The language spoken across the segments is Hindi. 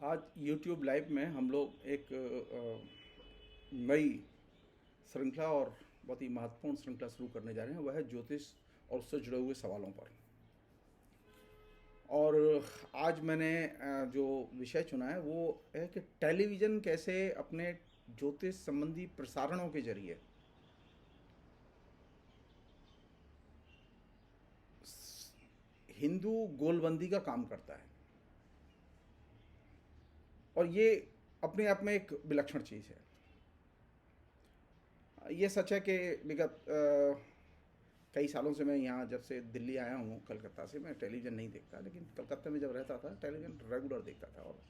आज YouTube लाइव में हम लोग एक नई श्रृंखला और बहुत ही महत्वपूर्ण श्रृंखला शुरू करने जा रहे हैं। वह है ज्योतिष और उससे जुड़े हुए सवालों पर। और आज मैंने जो विषय चुना है वो है कि टेलीविज़न कैसे अपने ज्योतिष संबंधी प्रसारणों के जरिए हिंदू गोलबंदी का काम करता है। और ये अपने आप में एक विलक्षण चीज़ है। ये सच है कि विगत कई सालों से मैं यहाँ जब से दिल्ली आया हूँ कलकत्ता से, मैं टेलीविज़न नहीं देखता, लेकिन कलकत्ता में जब रहता था टेलीविज़न रेगुलर देखता था। और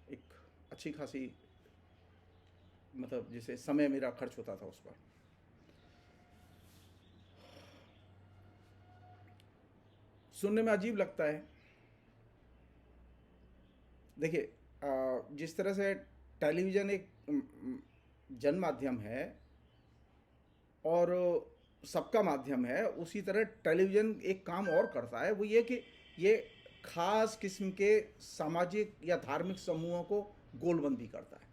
एक अच्छी खासी मतलब जैसे समय मेरा खर्च होता था उस पर। सुनने में अजीब लगता है। देखिए, जिस तरह से टेलीविज़न एक जन माध्यम है और सबका माध्यम है, उसी तरह टेलीविज़न एक काम और करता है। वो ये कि ये खास किस्म के सामाजिक या धार्मिक समूहों को गोलबंदी करता है।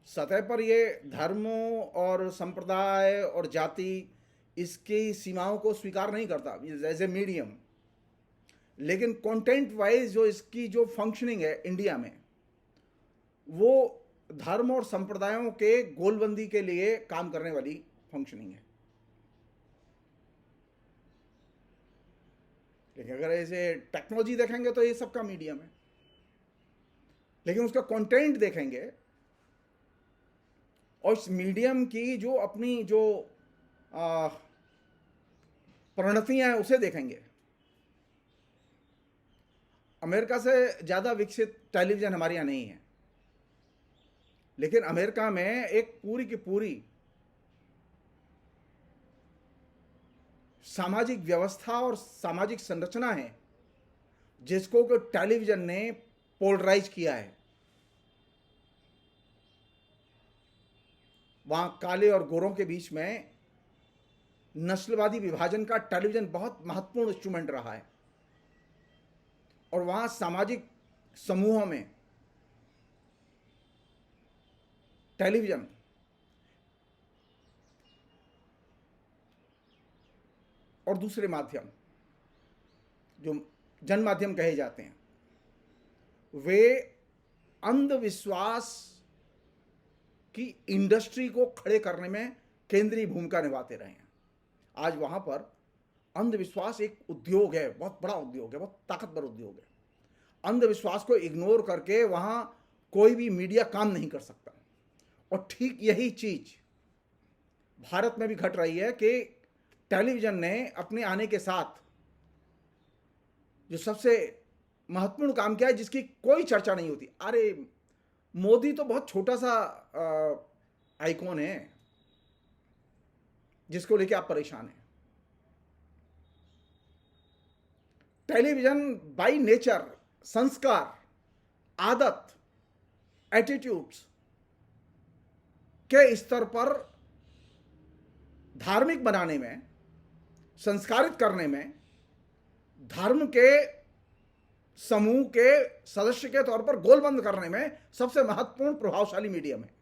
सतह पर ये धर्मों और संप्रदाय और जाति इसकी सीमाओं को स्वीकार नहीं करता एज ए मीडियम, लेकिन कंटेंट वाइज जो इसकी जो फंक्शनिंग है इंडिया में, वो धर्म और संप्रदायों के गोलबंदी के लिए काम करने वाली फंक्शनिंग है। लेकिन अगर ऐसे टेक्नोलॉजी देखेंगे तो ये सबका मीडियम है, लेकिन उसका कंटेंट देखेंगे और इस मीडियम की जो अपनी जो परिणतियां हैं उसे देखेंगे। अमेरिका से ज़्यादा विकसित टेलीविज़न हमारे यहाँ नहीं है, लेकिन अमेरिका में एक पूरी की पूरी सामाजिक व्यवस्था और सामाजिक संरचना है जिसको कि टेलीविज़न ने पोलराइज किया है। वहाँ काले और गोरों के बीच में नस्लवादी विभाजन का टेलीविज़न बहुत महत्वपूर्ण इंस्ट्रूमेंट रहा है। और वहाँ सामाजिक समूहों में टेलीविज़न और दूसरे माध्यम जो जन माध्यम कहे जाते हैं, वे अंधविश्वास की इंडस्ट्री को खड़े करने में केंद्रीय भूमिका निभाते रहे हैं। आज वहाँ पर अंधविश्वास एक उद्योग है, बहुत बड़ा उद्योग है, बहुत ताकतवर उद्योग है। अंधविश्वास को इग्नोर करके वहाँ कोई भी मीडिया काम नहीं कर सकता। और ठीक यही चीज़ भारत में भी घट रही है कि टेलीविज़न ने अपने आने के साथ जो सबसे महत्वपूर्ण काम किया है, जिसकी कोई चर्चा नहीं होती। अरे मोदी तो बहुत छोटा सा आइकॉन है जिसको लेके आप परेशान हैं। टेलीविज़न बाय नेचर संस्कार, आदत, एटीट्यूड्स के स्तर पर धार्मिक बनाने में, संस्कारित करने में, धर्म के समूह के सदस्य के तौर पर गोलबंद करने में सबसे महत्वपूर्ण प्रभावशाली मीडियम है।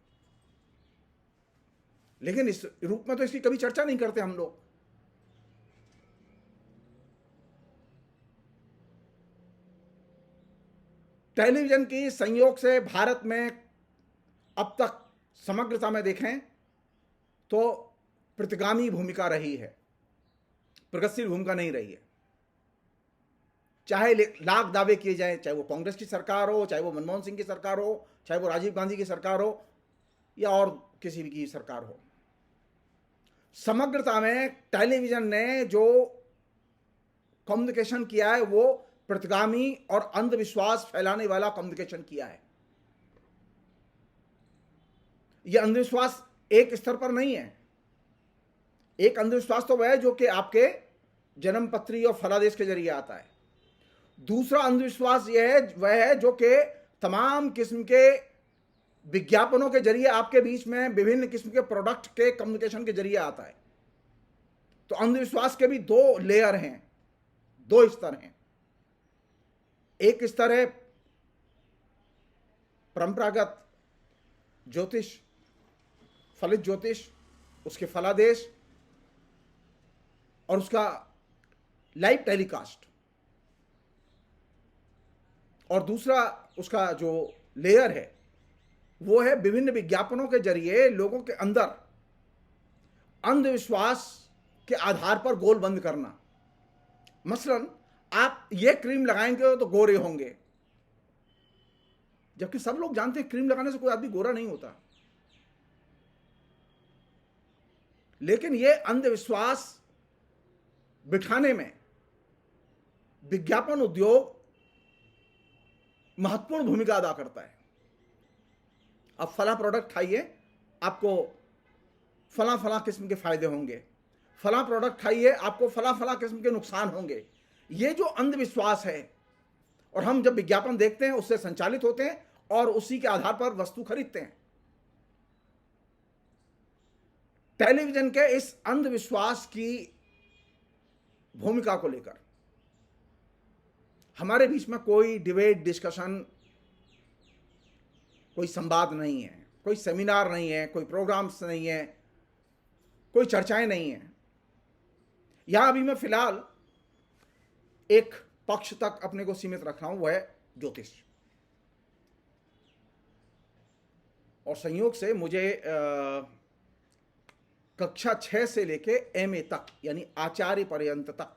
लेकिन इस रूप में तो इसकी कभी चर्चा नहीं करते हम लोग। टेलीविज़न की संयोग से भारत में अब तक समग्रता में देखें तो प्रतिगामी भूमिका रही है, प्रगतिशील भूमिका नहीं रही है। चाहे लाख दावे किए जाएं, चाहे वो कांग्रेस की सरकार हो, चाहे वो मनमोहन सिंह की सरकार हो, चाहे वो राजीव गांधी की सरकार हो या और किसी भी की सरकार हो, समग्रता में टेलीविज़न ने जो कम्युनिकेशन किया है वो प्रतिगामी और अंधविश्वास फैलाने वाला कम्युनिकेशन किया है। यह अंधविश्वास एक स्तर पर नहीं है। एक अंधविश्वास तो वह है जो कि आपके जन्म पत्री और फलादेश के जरिए आता है। दूसरा अंधविश्वास यह है वह है जो कि तमाम किस्म के विज्ञापनों के जरिए आपके बीच में विभिन्न किस्म के प्रोडक्ट के कम्युनिकेशन के जरिए आता है। तो अंधविश्वास के भी दो लेयर हैं, दो स्तर हैं। एक स्तर है परंपरागत ज्योतिष, फलित ज्योतिष, उसके फलादेश और उसका लाइव टेलीकास्ट। और दूसरा उसका जो लेयर है वो है विभिन्न विज्ञापनों के जरिए लोगों के अंदर अंधविश्वास के आधार पर गोल बंद करना। मसलन आप ये क्रीम लगाएंगे तो गोरे होंगे, जबकि सब लोग जानते हैं क्रीम लगाने से कोई आदमी गोरा नहीं होता। लेकिन ये अंधविश्वास बिठाने में विज्ञापन उद्योग महत्वपूर्ण भूमिका अदा करता है। अब फला प्रोडक्ट खाइए, आपको फला फला किस्म के फायदे होंगे, फला प्रोडक्ट खाइए, आपको फला फला किस्म के नुकसान होंगे। ये जो अंधविश्वास है, और हम जब विज्ञापन देखते हैं उससे संचालित होते हैं और उसी के आधार पर वस्तु खरीदते हैं। टेलीविजन के इस अंधविश्वास की भूमिका को लेकर हमारे बीच में कोई डिबेट, डिस्कशन, कोई संवाद नहीं है, कोई सेमिनार नहीं है, कोई प्रोग्राम्स नहीं है, कोई चर्चाएं नहीं है। यहां अभी मैं फिलहाल एक पक्ष तक अपने को सीमित रख रहा हूं, वह है ज्योतिष। और संयोग से मुझे कक्षा 6 से लेके एमए तक यानी आचार्य पर्यंत तक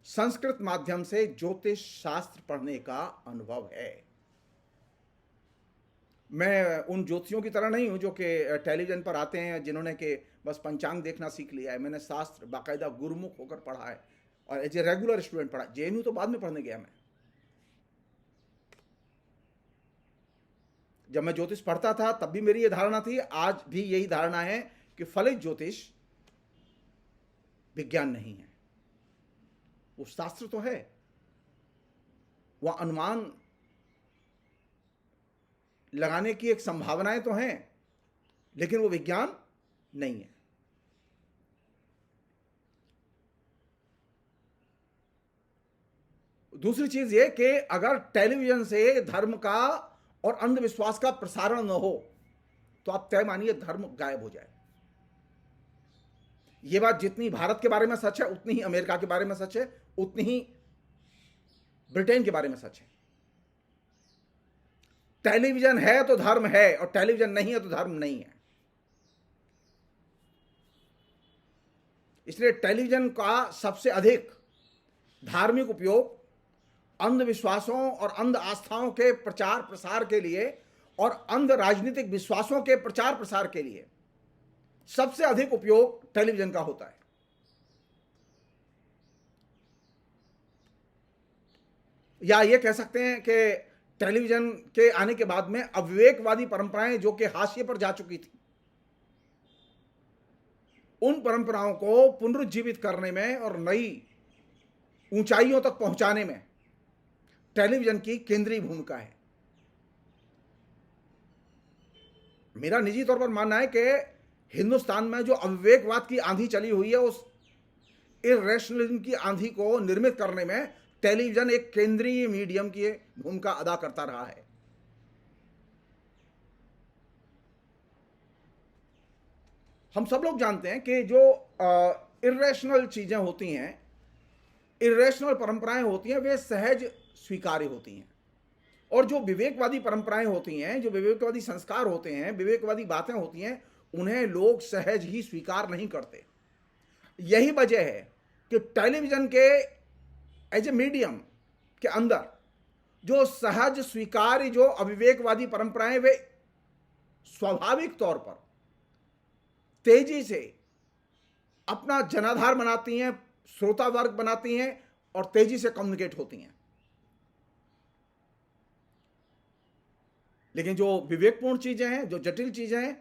संस्कृत माध्यम से ज्योतिष शास्त्र पढ़ने का अनुभव है। मैं उन ज्योतिषियों की तरह नहीं हूं जो कि टेलीविजन पर आते हैं, जिन्होंने के बस पंचांग देखना सीख लिया है। मैंने शास्त्र बाकायदा गुरुमुख होकर पढ़ा है और एज ए रेगुलर स्टूडेंट पढ़ा। जेएनयू तो बाद में पढ़ने गया मैं। जब मैं ज्योतिष पढ़ता था तब भी मेरी यह धारणा थी, आज भी यही धारणा है कि फलित ज्योतिष विज्ञान नहीं है। वो शास्त्र तो है, वह अनुमान लगाने की एक संभावनाएं तो हैं, लेकिन वो विज्ञान नहीं है। दूसरी चीज ये कि अगर टेलीविजन से धर्म का और अंधविश्वास का प्रसारण न हो तो आप तय मानिए धर्म गायब हो जाए। यह बात जितनी भारत के बारे में सच है उतनी ही अमेरिका के बारे में सच है, उतनी ही ब्रिटेन के बारे में सच है। टेलीविजन है तो धर्म है और टेलीविजन नहीं है तो धर्म नहीं है। इसलिए टेलीविजन का सबसे अधिक धार्मिक उपयोग अंधविश्वासों और अंध आस्थाओं के प्रचार प्रसार के लिए और अंध राजनीतिक विश्वासों के प्रचार प्रसार के लिए सबसे अधिक उपयोग टेलीविजन का होता है। या ये कह सकते हैं कि टेलीविजन के आने के बाद में अविवेकवादी परंपराएं जो कि हाशिए पर जा चुकी थी, उन परंपराओं को पुनरुज्जीवित करने में और नई ऊंचाइयों तक पहुंचाने में टेलीविजन की केंद्रीय भूमिका है। मेरा निजी तौर पर मानना है कि हिंदुस्तान में जो अविवेकवाद की आंधी चली हुई है, उस इर्रेशनलिज्म की आंधी को निर्मित करने में टेलीविजन एक केंद्रीय मीडियम की भूमिका अदा करता रहा है। हम सब लोग जानते हैं कि जो इर्रेशनल चीजें होती हैं, इर्रेशनल परंपराएं होती हैं, वे सहज स्वीकार्य होती हैं। और जो विवेकवादी परंपराएं होती हैं, जो विवेकवादी संस्कार होते हैं, विवेकवादी बातें होती हैं, उन्हें लोग सहज ही स्वीकार नहीं करते। यही वजह है कि टेलीविजन के एज ए मीडियम के अंदर जो सहज स्वीकार्य जो अविवेकवादी परंपराएं वे स्वाभाविक तौर पर तेजी से अपना जनाधार बनाती हैं, श्रोता वर्ग बनाती हैं और तेजी से कम्युनिकेट होती हैं। लेकिन जो विवेकपूर्ण चीजें हैं, जो जटिल चीजें हैं,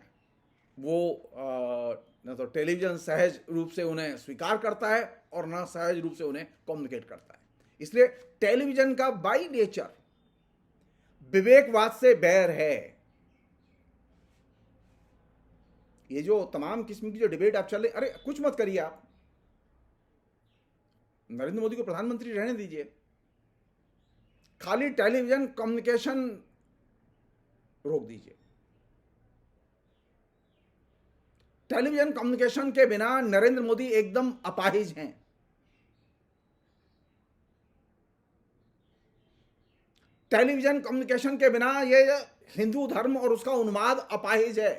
वो न तो टेलीविजन सहज रूप से उन्हें स्वीकार करता है और न सहज रूप से उन्हें कम्युनिकेट करता है। इसलिए टेलीविजन का बाय नेचर विवेकवाद से बैर है। ये जो तमाम किस्म की जो डिबेट आप चल रहे, अरे कुछ मत करिए आप, नरेंद्र मोदी को प्रधानमंत्री रहने दीजिए, खाली टेलीविजन कम्युनिकेशन रोक दीजिए। टेलीविजन कम्युनिकेशन के बिना नरेंद्र मोदी एकदम अपाहिज हैं। टेलीविजन कम्युनिकेशन के बिना ये हिंदू धर्म और उसका उन्माद अपाहिज है।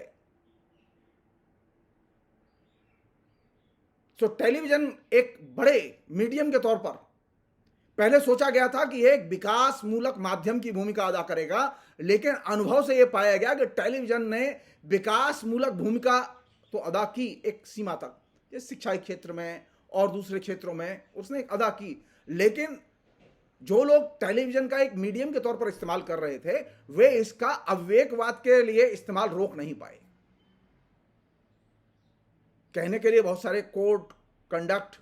तो टेलीविजन एक बड़े मीडियम के तौर पर पहले सोचा गया था कि एक विकास मूलक माध्यम की भूमिका अदा करेगा, लेकिन अनुभव से यह पाया गया कि टेलीविजन ने विकास मूलक भूमिका तो अदा की एक सीमा तक, जैसे शिक्षा के क्षेत्र में और दूसरे क्षेत्रों में उसने अदा की, लेकिन जो लोग टेलीविजन का एक मीडियम के तौर पर इस्तेमाल कर रहे थे वे इसका अविवेकवाद के लिए इस्तेमाल रोक नहीं पाए। कहने के लिए बहुत सारे कोड कंडक्ट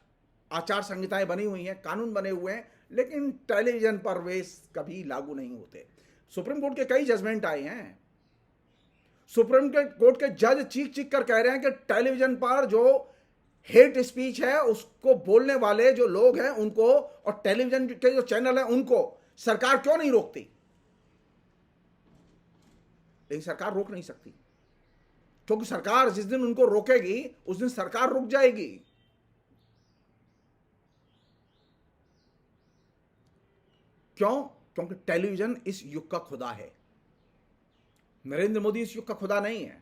आचार संहिताएं बनी हुई हैं, कानून बने हुए हैं, लेकिन टेलीविजन पर वे कभी लागू नहीं होते। सुप्रीम कोर्ट के कई जजमेंट आए हैं, सुप्रीम कोर्ट के जज चीख चीख कर कह रहे हैं कि टेलीविजन पर जो हेट स्पीच है उसको बोलने वाले जो लोग हैं उनको और टेलीविजन के जो चैनल हैं उनको सरकार क्यों नहीं रोकती। लेकिन सरकार रोक नहीं सकती, क्योंकि सरकार जिस दिन उनको रोकेगी उस दिन सरकार रुक जाएगी। क्यों? क्योंकि टेलीविजन इस युग का खुदा है। नरेंद्र मोदी इस युग का खुदा नहीं है,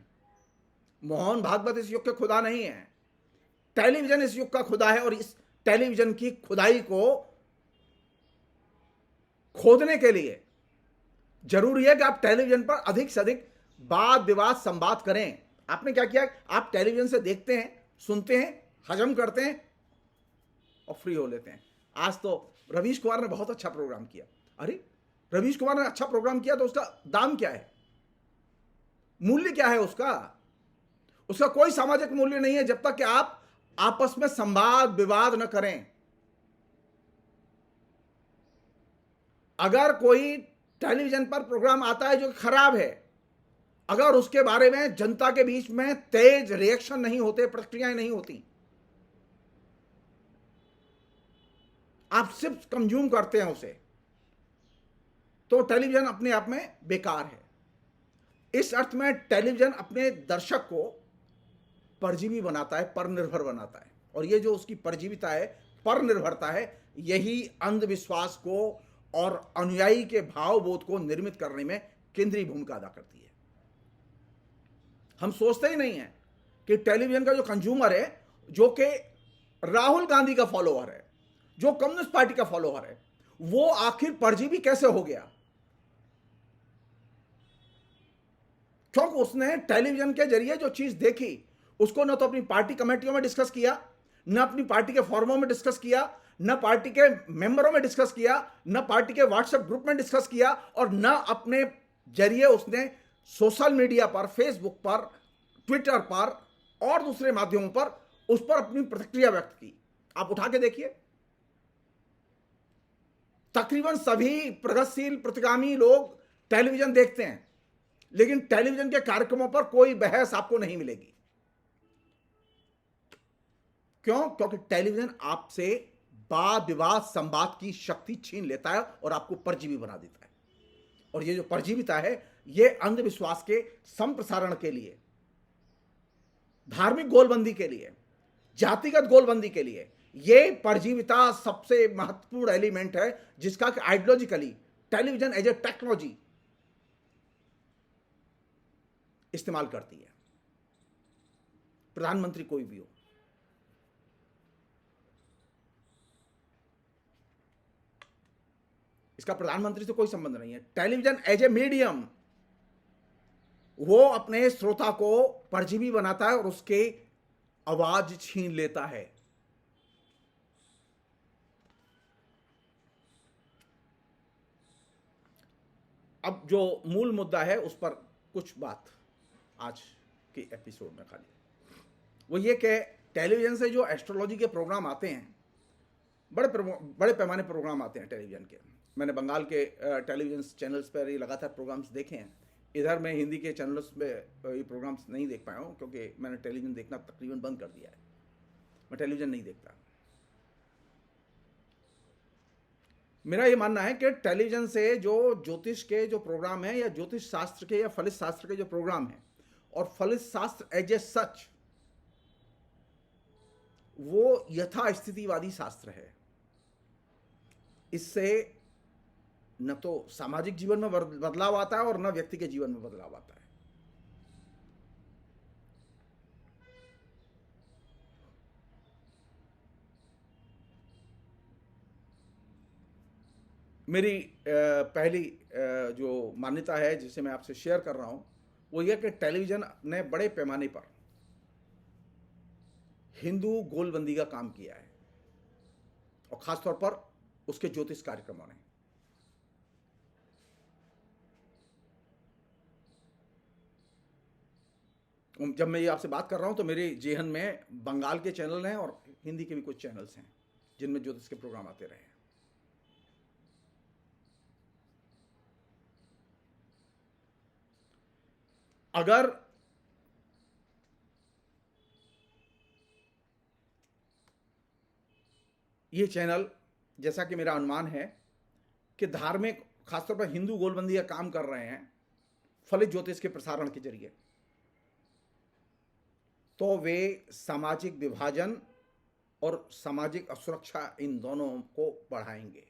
मोहन भागवत इस युग के खुदा नहीं है, टेलीविजन इस युग का खुदा है। और इस टेलीविजन की खुदाई को खोदने के लिए जरूरी है कि आप टेलीविजन पर अधिक से अधिक वाद विवाद संवाद करें। आपने क्या किया? आप टेलीविजन से देखते हैं, सुनते हैं, हजम करते हैं और फ्री हो लेते हैं। आज तो रवीश कुमार ने बहुत अच्छा प्रोग्राम किया। अरे रवीश कुमार ने अच्छा प्रोग्राम किया तो उसका दाम क्या है, मूल्य क्या है? उसका कोई सामाजिक मूल्य नहीं है जब तक कि आप आपस में संवाद विवाद न करें। अगर कोई टेलीविजन पर प्रोग्राम आता है जो खराब है, अगर उसके बारे में जनता के बीच में तेज रिएक्शन नहीं होते, प्रतिक्रियाएं नहीं होती, आप सिर्फ कंज्यूम करते हैं उसे, तो टेलीविजन अपने आप में बेकार है। इस अर्थ में टेलीविजन अपने दर्शक को परजीवी बनाता है, पर निर्भर बनाता है। और ये जो उसकी परजीविता है, पर निर्भरता है, यही अंधविश्वास को और अनुयायी के भावबोध को निर्मित करने में केंद्रीय भूमिका अदा करती है। हम सोचते ही नहीं है कि टेलीविजन का जो कंज्यूमर है, जो कि राहुल गांधी का फॉलोअर है, जो कम्युनिस्ट पार्टी का फॉलोअर है, वो आखिर परजीवी कैसे हो गया? क्योंकि उसने टेलीविजन के जरिए जो चीज देखी उसको न तो अपनी पार्टी कमेटियों में डिस्कस किया, न अपनी पार्टी के फॉरमों में डिस्कस किया, न पार्टी के मेंबरों में डिस्कस किया, न पार्टी के व्हाट्सएप ग्रुप में डिस्कस किया, और न अपने जरिए उसने सोशल मीडिया पर, फेसबुक पर, ट्विटर पर और दूसरे माध्यमों पर उस पर अपनी प्रतिक्रिया व्यक्त की। आप उठा के देखिए, तकरीबन सभी प्रगतिशील प्रतिगामी लोग टेलीविजन देखते हैं, लेकिन टेलीविजन के कार्यक्रमों पर कोई बहस आपको नहीं मिलेगी। क्यों? क्योंकि टेलीविजन आपसे वाद विवाद संवाद की शक्ति छीन लेता है और आपको परजीवी बना देता है। और ये जो परजीविता है, ये अंधविश्वास के संप्रसारण के लिए, धार्मिक गोलबंदी के लिए, जातिगत गोलबंदी के लिए, ये परजीविता सबसे महत्वपूर्ण एलिमेंट है जिसका कि ideologically television as a technology इस्तेमाल करती है। प्रधानमंत्री कोई भी हो, इसका प्रधानमंत्री से कोई संबंध नहीं है। टेलीविजन एज ए मीडियम वो अपने श्रोता को परजीवी बनाता है और उसके आवाज छीन लेता है। अब जो मूल मुद्दा है उस पर कुछ बात आज के एपिसोड में खाली वो ये कि टेलीविजन से जो एस्ट्रोलॉजी के प्रोग्राम आते हैं, बड़े पैमाने प्रोग्राम आते हैं टेलीविजन के। मैंने बंगाल के टेलीविजन चैनल्स पर ये लगातार प्रोग्राम्स देखे हैं। इधर मैं हिंदी के चैनल्स पे ये प्रोग्राम्स नहीं देख पाया हूँ, क्योंकि मैंने टेलीविजन देखना तकरीबन बंद कर दिया है। मैं टेलीविजन नहीं देखता। मेरा ये मानना है कि टेलीविजन से जो ज्योतिष के जो प्रोग्राम है या ज्योतिष शास्त्र के या फलित शास्त्र के जो प्रोग्राम है, और फलित शास्त्र एज ए सच वो यथास्थितिवादी शास्त्र है। इससे न तो सामाजिक जीवन में बदलाव आता है और न व्यक्ति के जीवन में बदलाव आता है। मेरी पहली जो मान्यता है जिसे मैं आपसे शेयर कर रहा हूं वो यह कि टेलीविजन ने बड़े पैमाने पर हिंदू गोलबंदी का काम किया है, और खासतौर पर उसके ज्योतिष कार्यक्रमों ने। जब मैं ये आपसे बात कर रहा हूं तो मेरे जेहन में बंगाल के चैनल हैं और हिंदी के भी कुछ चैनल्स हैं जिनमें ज्योतिष के प्रोग्राम आते रहे हैं। अगर ये चैनल, जैसा कि मेरा अनुमान है कि धार्मिक खासतौर पर हिंदू गोलबंदी का काम कर रहे हैं फलित ज्योतिष के प्रसारण के जरिए, तो वे सामाजिक विभाजन और सामाजिक असुरक्षा इन दोनों को बढ़ाएंगे।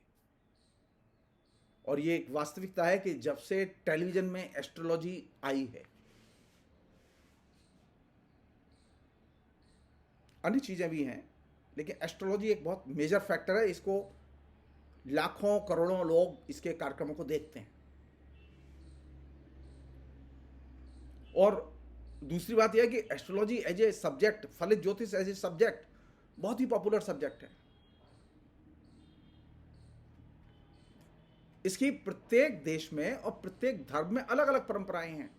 और ये एक वास्तविकता है कि जब से टेलीविजन में एस्ट्रोलॉजी आई है, अन्य चीजें भी हैं लेकिन एस्ट्रोलॉजी एक बहुत मेजर फैक्टर है। इसको लाखों करोड़ों लोग इसके कार्यक्रमों को देखते हैं। और दूसरी बात यह है कि एस्ट्रोलॉजी एज ए सब्जेक्ट, फलित ज्योतिष एज ए सब्जेक्ट बहुत ही पॉपुलर सब्जेक्ट है। इसकी प्रत्येक देश में और प्रत्येक धर्म में अलग अलग परंपराएं हैं।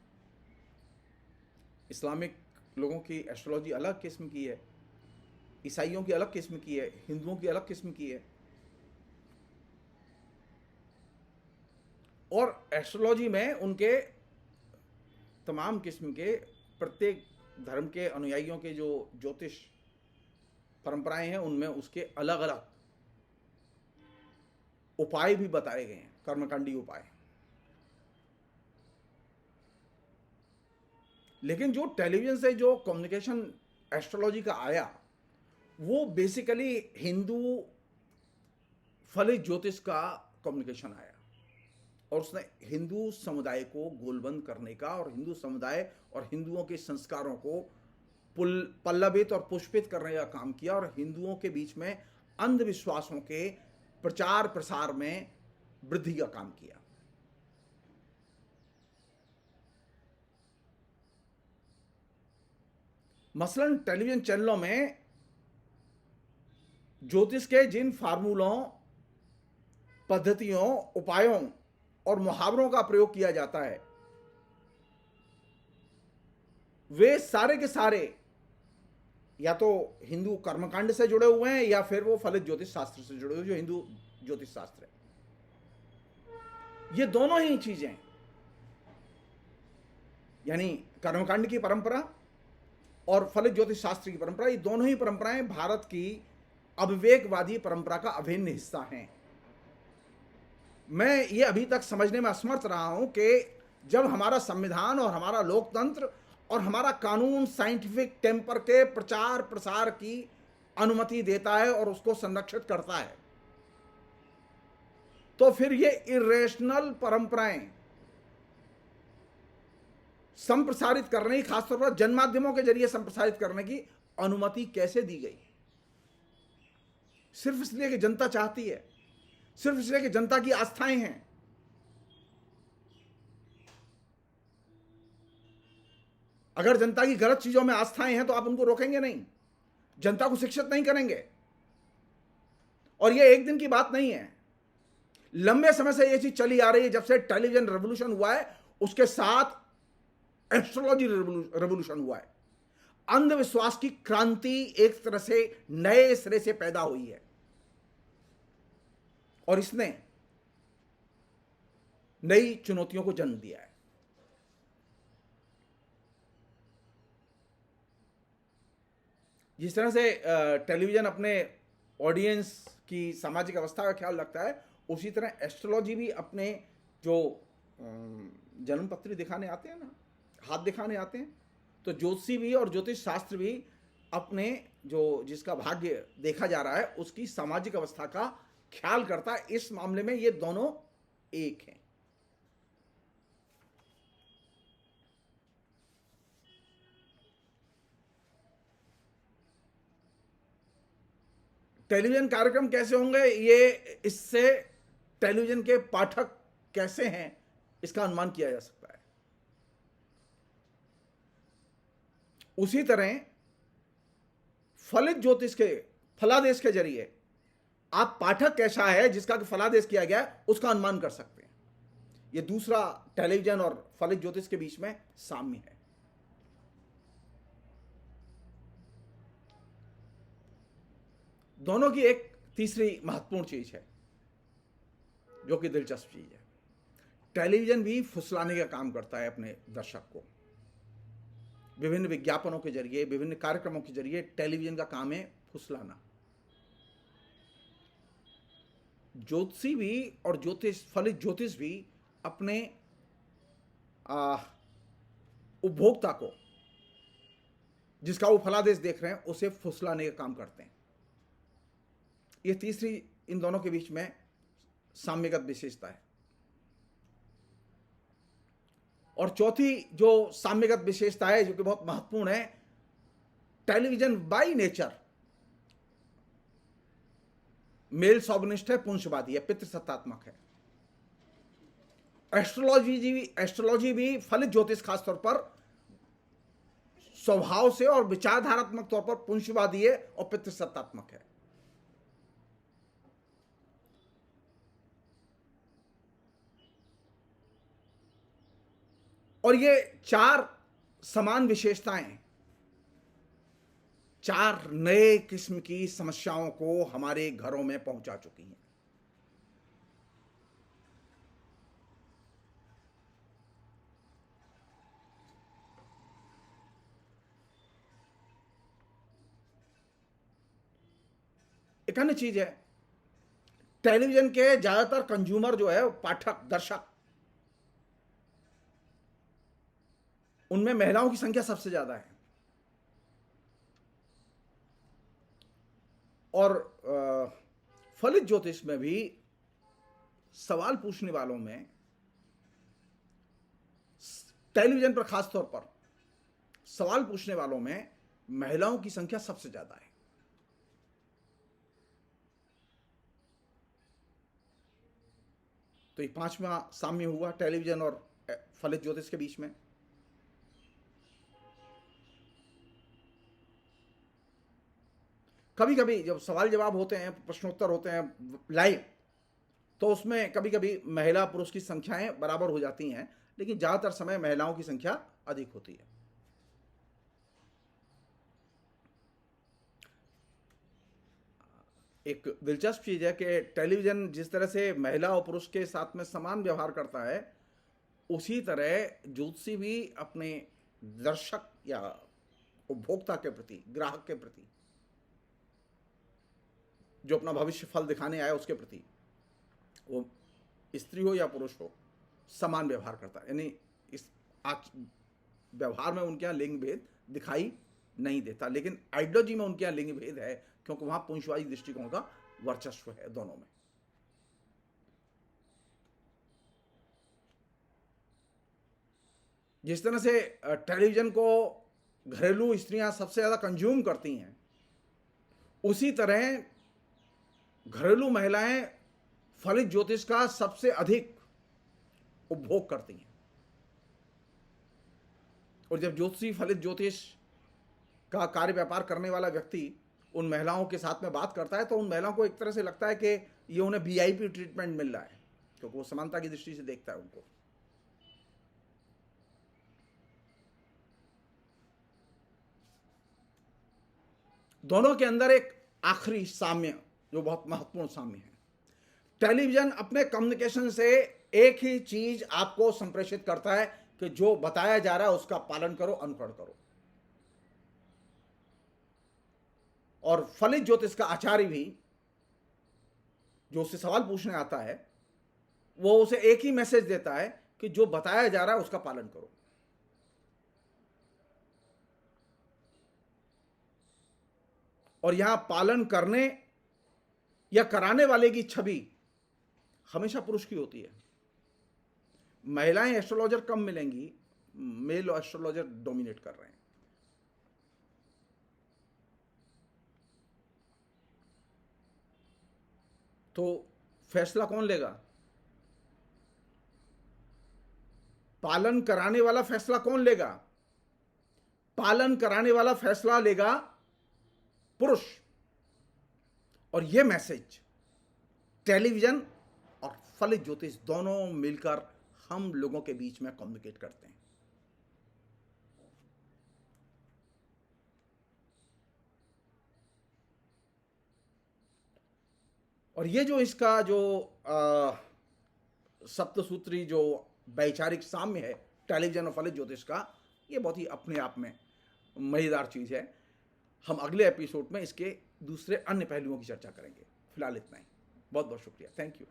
इस्लामिक लोगों की एस्ट्रोलॉजी अलग किस्म की है, ईसाइयों की अलग किस्म की है, हिंदुओं की अलग किस्म की है। और एस्ट्रोलॉजी में उनके तमाम किस्म के प्रत्येक धर्म के अनुयायियों के जो ज्योतिष परंपराएं हैं उनमें उसके अलग अलग उपाय भी बताए गए हैं, कर्मकांडी उपाय। लेकिन जो टेलीविजन से जो कम्युनिकेशन एस्ट्रोलॉजी का आया वो बेसिकली हिंदू फलित ज्योतिष का कम्युनिकेशन आया, और उसने हिंदू समुदाय को गोलबंद करने का और हिंदू समुदाय और हिंदुओं के संस्कारों को पल्लवित और पुष्पित करने का काम किया, और हिंदुओं के बीच में अंधविश्वासों के प्रचार प्रसार में वृद्धि का काम किया। मसलन टेलीविजन चैनलों में ज्योतिष के जिन फार्मूलों, पद्धतियों, उपायों और मुहावरों का प्रयोग किया जाता है वे सारे के सारे या तो हिंदू कर्मकांड से जुड़े हुए हैं या फिर वो फलित ज्योतिष शास्त्र से जुड़े हुए, जो हिंदू ज्योतिष शास्त्र है। ये दोनों ही चीजें, यानी कर्मकांड की परंपरा और फलित ज्योतिष शास्त्र की परंपरा, ये दोनों ही परंपराएं भारत की अविवेकवादी परंपरा का अभिन्न हिस्सा हैं। मैं ये अभी तक समझने में असमर्थ रहा हूं कि जब हमारा संविधान और हमारा लोकतंत्र और हमारा कानून साइंटिफिक टेम्पर के प्रचार प्रसार की अनुमति देता है और उसको संरक्षित करता है, तो फिर ये इरेशनल परंपराएं संप्रसारित करने की, खासतौर पर जनमाध्यमों के जरिए संप्रसारित करने की अनुमति कैसे दी गई? सिर्फ इसलिए कि जनता चाहती है, सिर्फ इसलिए कि जनता की आस्थाएं हैं। अगर जनता की गलत चीजों में आस्थाएं हैं तो आप उनको रोकेंगे नहीं, जनता को शिक्षित नहीं करेंगे। और यह एक दिन की बात नहीं है, लंबे समय से यह चीज चली आ रही है। जब से टेलीविजन रेवोल्यूशन हुआ है उसके साथ एस्ट्रोलॉजी रेवोल्यूशन हुआ है। अंधविश्वास की क्रांति एक तरह से नए सिरे से पैदा हुई है और इसने नई चुनौतियों को जन्म दिया है। जिस तरह से टेलीविजन अपने ऑडियंस की सामाजिक अवस्था का ख्याल रखता है, उसी तरह एस्ट्रोलॉजी भी अपने जो जन्म पत्री दिखाने आते हैं ना, हाथ दिखाने आते हैं, तो ज्योतिषी भी और ज्योतिष शास्त्र भी अपने जो जिसका भाग्य देखा जा रहा है उसकी सामाजिक अवस्था का ख्याल करता है। इस मामले में ये दोनों एक हैं। टेलीविजन कार्यक्रम कैसे होंगे, ये इससे टेलीविजन के पाठक कैसे हैं इसका अनुमान किया जा सकता है। उसी तरह फलित ज्योतिष के फलादेश के जरिए आप पाठक कैसा है जिसका फलादेश किया गया है उसका अनुमान कर सकते हैं। यह दूसरा टेलीविजन और फलित ज्योतिष के बीच में साम्य है। दोनों की एक तीसरी महत्वपूर्ण चीज है जो कि दिलचस्प चीज है। टेलीविजन भी फुसलाने का काम करता है अपने दर्शक को। विभिन्न विज्ञापनों के जरिए, विभिन्न कार्यक्रमों के जरिए टेलीविजन का काम है फुसलाना। ज्योतिषी भी और फलित ज्योतिष भी अपने उपभोक्ता को, जिसका वो फलादेश देख रहे हैं, उसे फुसलाने का काम करते हैं। ये तीसरी इन दोनों के बीच में साम्यगत विशेषता है। और चौथी जो साम्यगत विशेषता है जो कि बहुत महत्वपूर्ण है, television by nature male chauvinist है, पुंसवादी है, पितृसत्तात्मक है। एस्ट्रोलॉजी भी फलित ज्योतिष खासतौर पर स्वभाव से और विचारधारात्मक तौर पर पुंसवादी है और पितृसत्तात्मक है। और ये चार समान विशेषताएं चार नए किस्म की समस्याओं को हमारे घरों में पहुंचा चुकी हैं। एक अन्य चीज है, टेलीविजन के ज्यादातर कंज्यूमर जो है, पाठक, दर्शक, उनमें महिलाओं की संख्या सबसे ज्यादा है। और फलित ज्योतिष में भी सवाल पूछने वालों में, टेलीविजन पर खासतौर पर सवाल पूछने वालों में महिलाओं की संख्या सबसे ज्यादा है। तो ये पांचवा साम्य हुआ टेलीविजन और फलित ज्योतिष के बीच में। कभी कभी जब सवाल जवाब होते हैं, प्रश्नोत्तर होते हैं लाइव, तो उसमें कभी कभी महिला पुरुष की संख्याएं बराबर हो जाती हैं, लेकिन ज्यादातर समय महिलाओं की संख्या अधिक होती है। एक दिलचस्प चीज है कि टेलीविजन जिस तरह से महिला और पुरुष के साथ में समान व्यवहार करता है, उसी तरह ज्योतिषी भी अपने दर्शक या उपभोक्ता के प्रति, ग्राहक के प्रति, जो अपना भविष्य फल दिखाने आया उसके प्रति, वो स्त्री हो या पुरुष हो, समान व्यवहार करता है। यानी इस आज व्यवहार में उनके यहाँ लिंग भेद दिखाई नहीं देता, लेकिन आइडियोलॉजी में उनके यहाँ लिंग भेद है, क्योंकि वहां पुंसवादी दृष्टिकोण का वर्चस्व है दोनों में। जिस तरह से टेलीविजन को घरेलू स्त्रियां सबसे ज्यादा कंज्यूम करती हैं, उसी तरह घरेलू महिलाएं फलित ज्योतिष का सबसे अधिक उपभोग करती हैं। और जब ज्योतिषी फलित ज्योतिष का कार्य व्यापार करने वाला व्यक्ति उन महिलाओं के साथ में बात करता है, तो उन महिलाओं को एक तरह से लगता है कि ये उन्हें वीआईपी ट्रीटमेंट मिल रहा है, क्योंकि वो समानता की दृष्टि से देखता है उनको। दोनों के अंदर एक आखिरी साम्य जो बहुत महत्वपूर्ण साम्य है, टेलीविजन अपने कम्युनिकेशन से एक ही चीज आपको संप्रेषित करता है कि जो बताया जा रहा है उसका पालन करो, अनुकरण करो। और फलित ज्योतिष का आचार्य भी जो उससे सवाल पूछने आता है वो उसे एक ही मैसेज देता है कि जो बताया जा रहा है उसका पालन करो। और यहां पालन करने या कराने वाले की छवि हमेशा पुरुष की होती है। महिलाएं एस्ट्रोलॉजर कम मिलेंगी, मेल एस्ट्रोलॉजर डोमिनेट कर रहे हैं। तो फैसला कौन लेगा? पालन कराने वाला फैसला कौन लेगा? पालन कराने वाला फैसला लेगा पुरुष। और यह मैसेज टेलीविजन और फलित ज्योतिष दोनों मिलकर हम लोगों के बीच में कम्युनिकेट करते हैं। और ये जो इसका जो सप्तसूत्री जो वैचारिक साम्य है टेलीविजन और फलित ज्योतिष का, ये बहुत ही अपने आप में मजेदार चीज है। हम अगले एपिसोड में इसके दूसरे अन्य पहलुओं की चर्चा करेंगे। फिलहाल इतना ही। बहुत बहुत शुक्रिया। Thank you.